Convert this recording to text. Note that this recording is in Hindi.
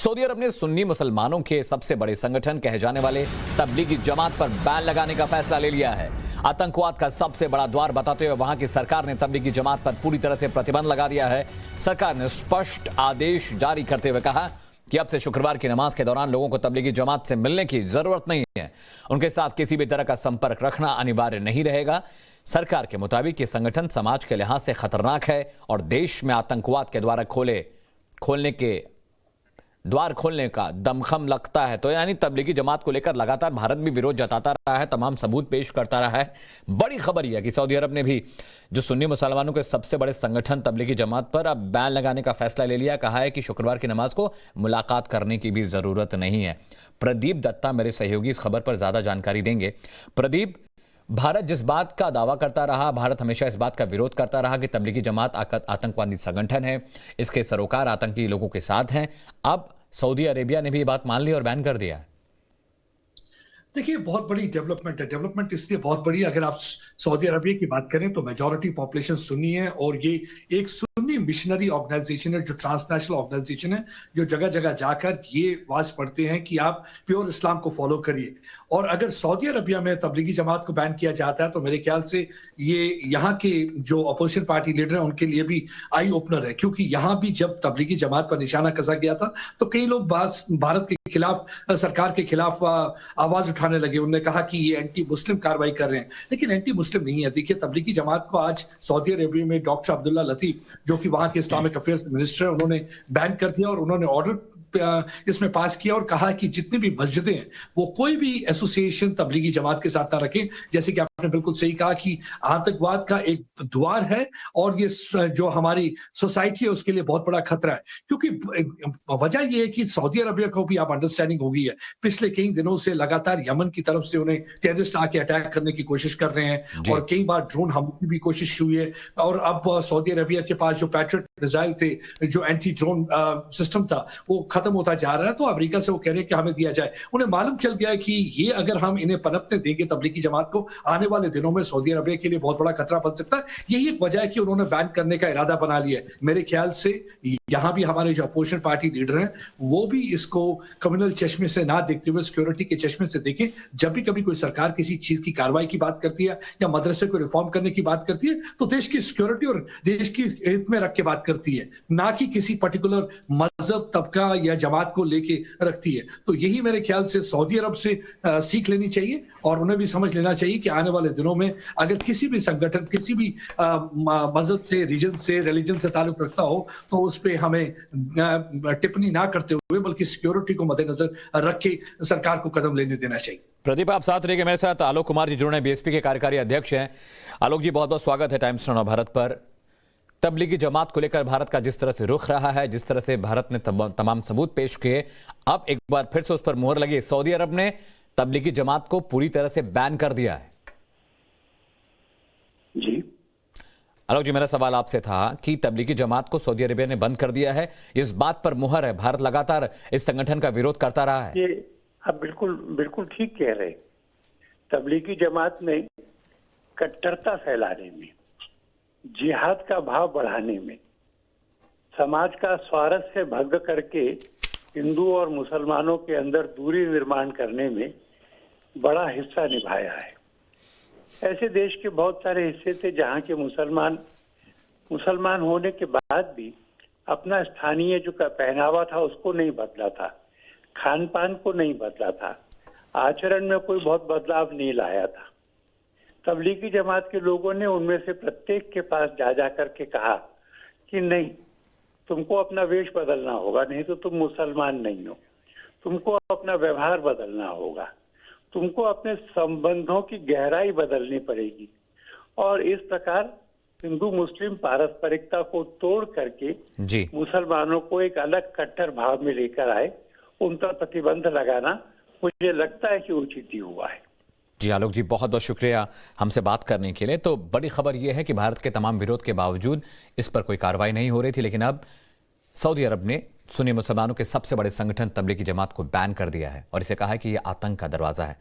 सऊदी अरब ने सुन्नी मुसलमानों के सबसे बड़े संगठन कहे जाने वाले तबलीगी जमात पर बैन लगाने का फैसला ले लिया है। आतंकवाद का सबसे बड़ा द्वार बताते हुए वहां की सरकार ने तबलीगी जमात पर पूरी तरह से प्रतिबंध लगा दिया है। सरकार ने स्पष्ट आदेश जारी करते हुए कहा कि अब से शुक्रवार की नमाज के दौरान लोगों को तबलीगी जमात से मिलने की जरूरत नहीं है। उनके साथ किसी भी तरह का संपर्क रखना अनिवार्य नहीं रहेगा। सरकार के मुताबिक ये संगठन समाज के लिहाज से खतरनाक है और देश में आतंकवाद के द्वार खोलने का दमखम लगता है। तो यानी तबलीगी जमात को लेकर लगातार भारत भी विरोध जताता रहा है, तमाम सबूत पेश करता रहा है। बड़ी खबर यह है कि सऊदी अरब ने भी जो सुन्नी मुसलमानों के सबसे बड़े संगठन तबलीगी जमात पर अब बैन लगाने का फैसला ले लिया। कहा है कि शुक्रवार की नमाज को मुलाकात करने की भी जरूरत नहीं है। प्रदीप दत्ता मेरे सहयोगी इस खबर पर ज्यादा जानकारी देंगे। प्रदीप, भारत जिस बात का दावा करता रहा, भारत हमेशा इस बात का विरोध करता रहा कि तबलीगी जमात आतंकवादी संगठन है, इसके सरोकार आतंकी लोगों के साथ हैं। अब सऊदी अरेबिया ने भी ये बात मान ली और बैन कर दिया है। देखिए, बहुत बड़ी डेवलपमेंट है। डेवलपमेंट इसलिए बहुत बड़ी है, अगर आप सऊदी अरबिया की बात करें तो मेजॉरिटी पॉपुलेशन सुन्नी है और ये एक सुन्नी मिशनरी ऑर्गेनाइजेशन है, जो ट्रांसनेशनल ऑर्गेनाइजेशन है, जो जगह जगह जाकर ये आवाज पढ़ते हैं कि आप प्योर इस्लाम को फॉलो करिए। और अगर सऊदी अरबिया में तबलीगी जमात को बैन किया जाता है तो मेरे ख्याल से ये यहाँ के जो अपोजिशन पार्टी लीडर हैं उनके लिए भी आई ओपनर है, क्योंकि यहाँ भी जब तबलीगी जमात पर निशाना कसा गया था तो कई लोग भारत के खिलाफ, सरकार के खिलाफ आवाज उठाने लगे। उन्होंने कहा कि ये एंटी मुस्लिम कार्रवाई कर रहे हैं, लेकिन एंटी मुस्लिम नहीं है। देखिए, तबलीगी जमात को आज सऊदी अरेबिया में डॉक्टर अब्दुल्ला लतीफ, जो कि वहां के इस्लामिक अफेयर्स मिनिस्टर है, उन्होंने बैन कर दिया और उन्होंने ऑर्डर इसमें पास किया और कहा कि जितनी भी मस्जिदें हैं वो कोई भी एसोसिएशन तबलीगी जमात के साथ ना रखें। जैसे कि आपने बिल्कुल सही कहा कि आतंकवाद का एक द्वार है और ये जो हमारी सोसाइटी है उसके लिए बहुत बड़ा खतरा है, क्योंकि वजह ये है कि सऊदी अरबिया को भी आप अंडरस्टैंडिंग हो गई है, पिछले कई दिनों से लगातार यमन की तरफ से उन्हें टेररिस्ट आके अटैक करने की कोशिश कर रहे हैं और कई बार ड्रोन हमले की भी कोशिश हुई है। और अब सऊदी अरबिया के पास जो पैट्रियट मिसाइल थे, जो एंटी ड्रोन सिस्टम था, वो खत्म होता जा रहा है। तो अमेरिका से वो कह रहे हैं कि हमें दिया जाए। उन्हें मालूम चल गया है कि ये अगर हम इन्हें पनपने देंगे तबलीगी जमात को, आने वाले दिनों में सऊदी अरबिया के लिए बहुत बड़ा खतरा बन सकता है। यही एक वजह है कि उन्होंने बैन करने का इरादा बना लिया है। मेरे ख्याल से यहाँ भी हमारे जो अपोजिशन पार्टी लीडर हैं वो भी इसको कम्युनल चश्मे से ना देखते हुए सिक्योरिटी के चश्मे से देखें। जब भी कभी कोई सरकार किसी चीज की कार्रवाई की बात करती है या मदरसे को रिफॉर्म करने की बात करती है तो देश की सिक्योरिटी और देश की हित में रख के बात करती है, ना कि किसी पर्टिकुलर मजहब, तबका या जमात को लेके रखती है। तो यही मेरे ख्याल से सऊदी अरब से सीख लेनी चाहिए और उन्हें भी समझ लेना चाहिए कि आने वाले दिनों में अगर किसी भी संगठन, किसी भी मजहब से, रीजन से, रिलीजन से ताल्लुक रखता हो तो उस पर हमें टिप्पणी ना करते हुए बल्कि सिक्योरिटी को मद्देनजर रख के सरकार को कदम लेने देना चाहिए। प्रदीप, आप साथ रहिए। मेरे साथ आलोक कुमार जी जुड़ रहे हैं, बीएसपी के कार्यकारी अध्यक्ष हैं। आलोक जी, बहुत बहुत स्वागत है टाइम्स नौ भारत पर। तबलीगी जमात को लेकर भारत का जिस तरह से रुख रहा है, जिस तरह से भारत ने तमाम सबूत पेश किए, अब एक बार फिर से उस पर मुहर लगी। सऊदी अरब ने तबलीगी जमात को पूरी तरह से बैन कर दिया है। जी आलोक जी, मेरा सवाल आपसे था कि तबलीगी जमात को सऊदी अरेबिया ने बंद कर दिया है, इस बात पर मुहर है, भारत लगातार इस संगठन का विरोध करता रहा है। ये आप बिल्कुल ठीक कह रहे। तबलीगी जमात ने कट्टरता फैलाने में, जिहाद का भाव बढ़ाने में, समाज का स्वारस्य भंग करके हिंदू और मुसलमानों के अंदर दूरी निर्माण करने में बड़ा हिस्सा निभाया है। ऐसे देश के बहुत सारे हिस्से थे जहाँ के मुसलमान होने के बाद भी अपना स्थानीय जो पहनावा था उसको नहीं बदला था, खान पान को नहीं बदला था, आचरण में कोई बहुत बदलाव नहीं लाया था। तबलीगी जमात के लोगों ने उनमें से प्रत्येक के पास जा करके कहा कि नहीं, तुमको अपना वेश बदलना होगा, नहीं तो तुम मुसलमान नहीं हो। तुमको अपना व्यवहार बदलना होगा, तुमको अपने संबंधों की गहराई बदलनी पड़ेगी। और इस प्रकार हिंदू मुस्लिम पारस्परिकता को तोड़ करके मुसलमानों को एक अलग कट्टर भाव में लेकर आए। उन पर प्रतिबंध लगाना मुझे लगता है कि उचित ही हुआ है। जी आलोक जी, बहुत बहुत शुक्रिया हमसे बात करने के लिए। तो बड़ी खबर यह है कि भारत के तमाम विरोध के बावजूद इस पर कोई कार्रवाई नहीं हो रही थी, लेकिन अब सऊदी अरब ने सुन्नी मुसलमानों के सबसे बड़े संगठन तबलीगी जमात को बैन कर दिया है और इसे कहा है कि यह आतंक का दरवाजा है।